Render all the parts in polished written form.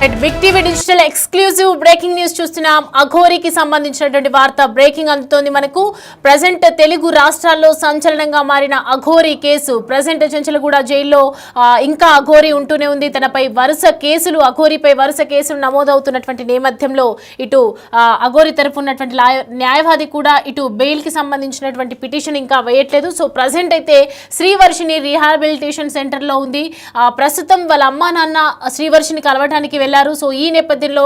Big TV digital exclusive breaking news చూస్తున్నాం. అఘోరికి సంబంధించినటువంటి వార్త బ్రేకింగ్ అందుతోంది మనకు. ప్రజెంట్ తెలుగు రాష్ట్రాల్లో సంచలనంగా మారిన అఘోరి కేసు ప్రజెంట్ చెంచలగూడ జైల్లో ఇంకా అఘోరి ఉంటూనే ఉంది. తనపై అఘోరిపై వరుస కేసులు నమోదవుతున్నటువంటి నేపథ్యంలో ఇటు అఘోరి తరఫు ఉన్నటువంటి న్యాయవాది కూడా ఇటు బెయిల్ కి సంబంధించినటువంటి పిటిషన్ ఇంకా వేయట్లేదు. సో ప్రజెంట్ అయితే శ్రీవర్షిని రీహాబిలిటేషన్ సెంటర్ లో ఉంది. ప్రస్తుతం వాళ్ళ అమ్మా నాన్న శ్రీవర్షిని కలవడానికి వెళ్లారు. సో ఈ నేపథ్యంలో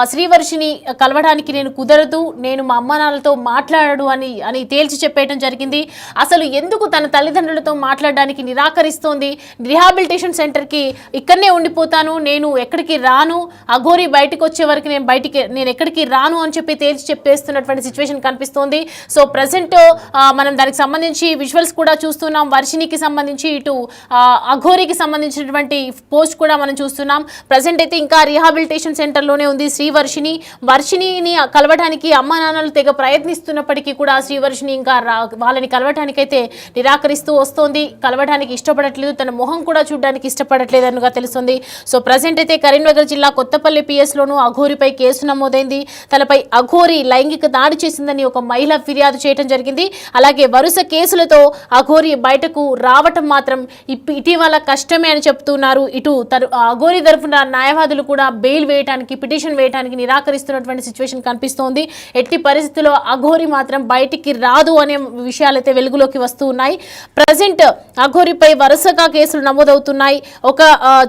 శ్రీవర్షిని కలవడానికి నేను కుదరదు, నేను మా అమ్మ నాన్నలతో మాట్లాడడు అని తేల్చి చెప్పేయడం జరిగింది. అసలు ఎందుకు తన తల్లిదండ్రులతో మాట్లాడడానికి నిరాకరిస్తోంది? రిహాబిలిటేషన్ సెంటర్కి ఇక్కడనే ఉండిపోతాను, నేను ఎక్కడికి రాను, అఘోరి బయటకు వచ్చే వరకు నేను ఎక్కడికి రాను అని చెప్పి తేల్చి చెప్పేస్తున్నటువంటి సిచ్యువేషన్ కనిపిస్తోంది. సో ప్రజెంట్ మనం దానికి సంబంధించి విజువల్స్ కూడా చూస్తున్నాం. వర్షినికి సంబంధించి ఇటు అఘోరికి సంబంధించినటువంటి పోస్ట్ కూడా మనం చూస్తున్నాం. ప్రజెంట్ అయితే ఇంకా రీహాబిలిటేషన్ సెంటర్లోనే ఉంది వర్షిణిని కలవడానికి అమ్మా నాన్నలు తెగ ప్రయత్నిస్తున్నప్పటికీ కూడా శ్రీవర్షిని ఇంకా వాళ్ళని కలవడానికి అయితే నిరాకరిస్తూ వస్తోంది. కలవడానికి ఇష్టపడట్లేదు, తన మొహం కూడా చూడడానికి ఇష్టపడట్లేదు అనుగా తెలుస్తుంది. సో ప్రజెంట్ అయితే కరీంనగర్ జిల్లా కొత్తపల్లి పిఎస్లోనూ అఘోరిపై కేసు నమోదైంది. తనపై అఘోరి లైంగిక దాడి చేసిందని ఒక మహిళ ఫిర్యాదు చేయడం జరిగింది. అలాగే వరుస కేసులతో అఘోరి బయటకు రావటం మాత్రం ఇటీవల కష్టమే అని చెప్తున్నారు. ఇటు అఘోరి తరఫున న్యాయవాదులు కూడా బెయిల్ వేయడానికి పిటిషన్ వేయడానికి నిరాకరిస్తున్నటువంటి సిచ్యువేషన్ కనిపిస్తోంది. ఎట్టి పరిస్థితుల్లో అఘోరి మాత్రం బయటికి రాదు అనే విషయాలైతే వెలుగులోకి వస్తూ ఉన్నాయి. ప్రజెంట్ అఘోరిపై వరుసగా కేసులు నమోదవుతున్నాయి. ఒక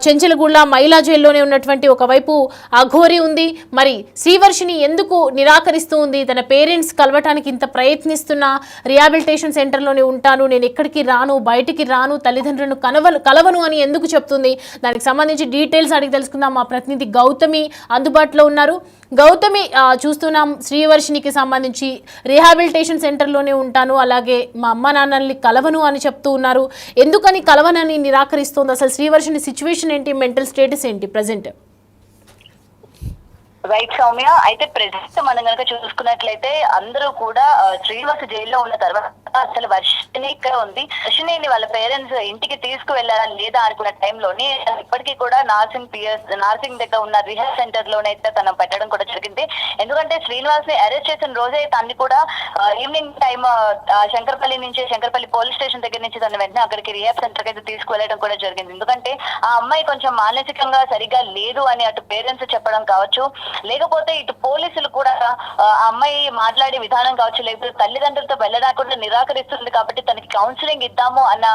చెంచలగూడ మహిళా జైల్లోనే ఉన్నటువంటి ఒకవైపు అఘోరి ఉంది. మరి శ్రీవర్షిని ఎందుకు నిరాకరిస్తూ ఉంది? తన పేరెంట్స్ కలవటానికి ఇంత ప్రయత్నిస్తున్నా రిహాబిలిటేషన్ సెంటర్లోనే ఉంటాను, నేను ఎక్కడికి రాను, బయటికి రాను, తల్లిదండ్రులను కలవను అని ఎందుకు చెప్తుంది? దానికి సంబంధించి డీటెయిల్స్ అడిగి తెలుసుకుందాం. మా ప్రతినిధి గౌతమి అందుబాటులో ఉన్నారు. గౌతమి, చూస్తున్నాం శ్రీవర్షినికి సంబంధించి రీహాబిలిటేషన్ సెంటర్లోనే ఉంటాను, అలాగే మా అమ్మ నాన్నల్ని కలవను అని చెప్తూ ఉన్నారు. ఎందుకని కలవనని నిరాకరిస్తోంది? అసలు శ్రీవర్షిని సిచ్యువేషన్ ఏంటి, మెంటల్ స్టేటస్ ఏంటి ప్రజెంట్? రైట్ సౌమ్య, అయితే ప్రెసెంట్ మనం కనుక చూసుకున్నట్లయితే అందరూ కూడా శ్రీనివాస్ జైల్లో ఉన్న తర్వాత అసలు వర్షిని ఇక్కడ ఉంది, వర్షిని వాళ్ళ పేరెంట్స్ ఇంటికి తీసుకువెళ్ళారా లేదా అనుకున్న టైంలోనే ఇప్పటికీ కూడా నార్సింగ్ దగ్గర ఉన్న రిహాబ్ సెంటర్ లోనైతే తను పెట్టడం కూడా జరిగింది. ఎందుకంటే శ్రీనివాస్ ని అరెస్ట్ చేసిన రోజే తన్ని కూడా evening time Shankarpally police station దగ్గర నుంచి తను వెంటనే అక్కడికి రిహాబ్ సెంటర్ అయితే తీసుకువెళ్ళడం కూడా జరిగింది. ఎందుకంటే ఆ అమ్మాయి కొంచెం మానసికంగా సరిగా లేదు అని అటు పేరెంట్స్ చెప్పడం కావచ్చు, లేకపోతే ఇటు పోలీసులు కూడా ఆ అమ్మాయి మాట్లాడే విధానం కావచ్చు, లేకపోతే తల్లిదండ్రులతో వెళ్ళడానికి కూడా నిరాకరిస్తుంది కాబట్టి తనకి కౌన్సిలింగ్ ఇద్దాము అన్న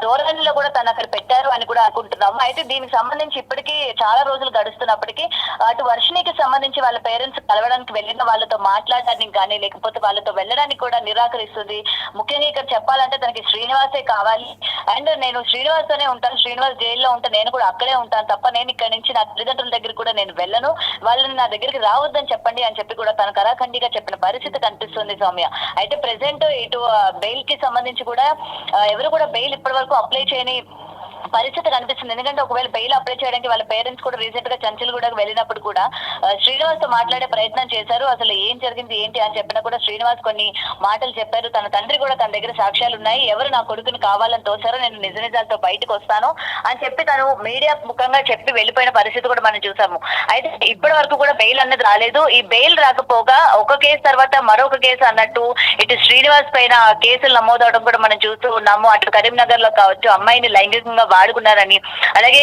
ధోరణిలో కూడా తను అక్కడ పెట్టారు అని కూడా అనుకుంటున్నాము. అయితే దీనికి సంబంధించి ఇప్పటికీ చాలా రోజులు గడుస్తున్నప్పటికీ అటు వర్షినికి సంబంధించి వాళ్ళ పేరెంట్స్ కలవడానికి వెళ్ళిన వాళ్ళతో మాట్లాడడానికి కానీ లేకపోతే వాళ్ళతో వెళ్ళడానికి కూడా నిరాకరిస్తుంది. ముఖ్యంగా ఇక్కడ చెప్పాలంటే తనకి శ్రీనివాసే కావాలి, అండ్ నేను శ్రీనివాస్ తోనే ఉంటాను, శ్రీనివాస్ జైల్లో ఉంటాను, నేను కూడా అక్కడే ఉంటాను తప్ప నేను ఇక్కడ నుంచి నా తల్లిదండ్రుల దగ్గర కూడా నేను వెళ్ళను, వాళ్ళని నా దగ్గరికి రావద్దని చెప్పండి అని చెప్పి కూడా తన కరాఖండిగా చెప్పిన పరిస్థితి కనిపిస్తుంది సౌమ్య. అయితే ప్రెసెంట్ ఇటు బెయిల్ కి సంబంధించి కూడా ఎవరు కూడా బెయిల్ ఇప్పటి వరకు అప్లై చేయని పరిస్థితి కనిపిస్తుంది. ఎందుకంటే ఒకవేళ బెయిల్ అప్లై చేయడానికి వాళ్ళ పేరెంట్స్ కూడా రీసెంట్ గా చంచల్గూడకు వెళ్ళినప్పుడు కూడా శ్రీనివాస్ తో మాట్లాడే ప్రయత్నం చేశారు. అసలు ఏం జరిగింది ఏంటి అని చెప్పినా కూడా శ్రీనివాస్ కొన్ని మాటలు చెప్పారు. తన తండ్రి కూడా తన దగ్గర సాక్ష్యాలు ఉన్నాయి, ఎవరు నా కొడుకుని కావాలని తోసారో నేను నిజ నిజాలతో బయటకు వస్తాను అని చెప్పి తను మీడియా ముఖంగా చెప్పి వెళ్ళిపోయిన పరిస్థితి కూడా మనం చూసాము. అయితే ఇప్పటి వరకు కూడా బెయిల్ అన్నది రాలేదు. ఈ బెయిల్ రాకపోగా ఒక కేసు తర్వాత మరొక కేసు అన్నట్టు ఇటు శ్రీనివాస్ పైన కేసులు నమోదవడం కూడా మనం చూస్తూ ఉన్నాము. అటు కరీంనగర్ లో కావచ్చు అమ్మాయిని లైంగికంగా వాడుకున్నారని, అలాగే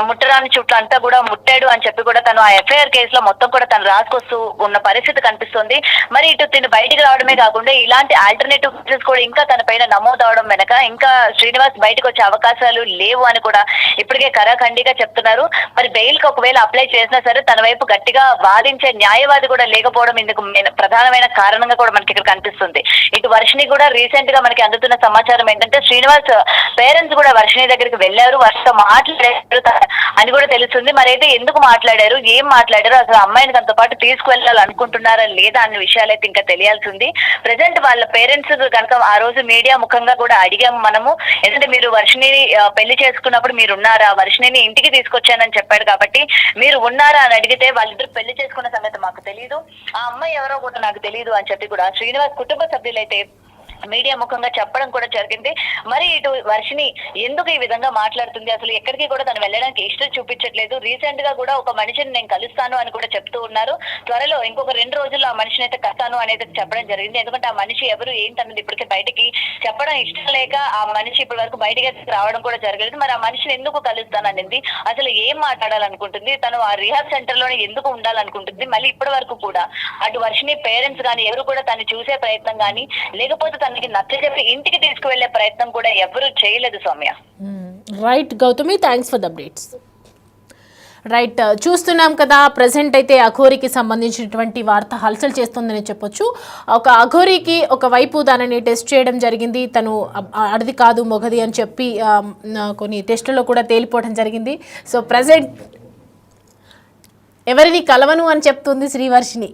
ముట్టరాని చుట్టూ అంతా కూడా ముట్టాడు అని చెప్పి కూడా తను ఆ ఎఫ్ఐఆర్ కేసులో మొత్తం కూడా తను రాసుకొస్తూ ఉన్న పరిస్థితి కనిపిస్తుంది. మరి ఇటు తిను బయటికి రావడమే కాకుండా ఇలాంటి ఆల్టర్నేటివ్ కేసెస్ కూడా ఇంకా తన పైన నమోదు అవడం వెనక ఇంకా శ్రీనివాస్ బయటకు వచ్చే అవకాశాలు లేవు అని కూడా ఇప్పటికే కరాఖండిగా చెప్తున్నారు. మరి బెయిల్ కి ఒకవేళ అప్లై చేసినా సరే తన వైపు గట్టిగా వాదించే న్యాయవాది కూడా లేకపోవడం ఇందుకు ప్రధానమైన కారణంగా కూడా మనకి ఇక్కడ కనిపిస్తుంది. ఇటు వర్షిని కూడా రీసెంట్ గా మనకి అందుతున్న సమాచారం ఏంటంటే శ్రీనివాస్ పేరెంట్స్ కూడా వర్షిని దగ్గరికి వెళ్ళారు, వర్షతో మాట్లాడారు అని కూడా తెలుస్తుంది. మరి అయితే ఎందుకు మాట్లాడారు, ఏం మాట్లాడారు, అసలు అమ్మాయిని తనతో పాటు తీసుకువెళ్ళాలనుకుంటున్నారా లేదా అన్న విషయాలు అయితే ఇంకా తెలియాల్సింది. ప్రెసెంట్ వాళ్ళ పేరెంట్స్ కనుక ఆ రోజు మీడియా ముఖంగా కూడా అడిగాము మనము, ఎందుకంటే మీరు వర్షిని పెళ్లి చేసుకున్నప్పుడు మీరు ఉన్నారా, వర్షిని ఇంటికి తీసుకొచ్చానని చెప్పాడు కాబట్టి మీరు ఉన్నారా అని అడిగితే వాళ్ళిద్దరు పెళ్లి చేసుకున్న సంగతి మాకు తెలియదు, ఆ అమ్మాయి ఎవరో కూడా నాకు తెలియదు అని చెప్పి కూడా శ్రీనివాస్ కుటుంబ సభ్యులైతే మీడియా ముఖంగా చెప్పడం కూడా జరిగింది. మరి ఇటు వర్షిని ఎందుకు ఈ విధంగా మాట్లాడుతుంది, అసలు ఎక్కడికి కూడా తను వెళ్ళడానికి ఇష్టం చూపించట్లేదు. రీసెంట్ గా కూడా ఒక మనిషిని నేను కలుస్తాను అని కూడా చెప్తూ ఉన్నారు. త్వరలో ఇంకొక 2 రోజుల్లో ఆ మనిషిని అయితే కలుస్తాను అనేది చెప్పడం జరిగింది. ఎందుకంటే ఆ మనిషి ఎవరు ఏంటన్నది ఇప్పటికే బయటికి చెప్పడం ఇష్టం లేక ఆ మనిషి ఇప్పటి వరకు బయటికి రావడం కూడా జరగలేదు. మరి ఆ మనిషిని ఎందుకు కలుస్తాననింది, అసలు ఏం మాట్లాడాలనుకుంటుంది, తను ఆ రిహాబ్ సెంటర్ లోనే ఎందుకు ఉండాలనుకుంటుంది, మళ్ళీ ఇప్పటి వరకు కూడా అటు వర్షిని పేరెంట్స్ కానీ ఎవరు కూడా తను చూసే ప్రయత్నం కానీ లేకపోతే తనకి నచ్చజెప్పి ఇంటికి తీసుకువెళ్లే ప్రయత్నం కూడా ఎవరు చేయలేదు Soumya. Right Gautami, thanks for the updates. Right, చూస్తున్నాం కదా ప్రజెంట్ అయితే అఘోరికి సంబంధించినటువంటి వార్త హల్చల్ చేస్తుందని చెప్పొచ్చు. ఒక అఘోరికి ఒకవైపు దానిని టెస్ట్ చేయడం జరిగింది, తను అడిది కాదు మొగది అని చెప్పి కొన్ని టెస్టుల్లో కూడా తేలిపోవడం జరిగింది. సో ప్రజెంట్ ఎవరిని కలవను అని చెప్తుంది శ్రీవర్షిని.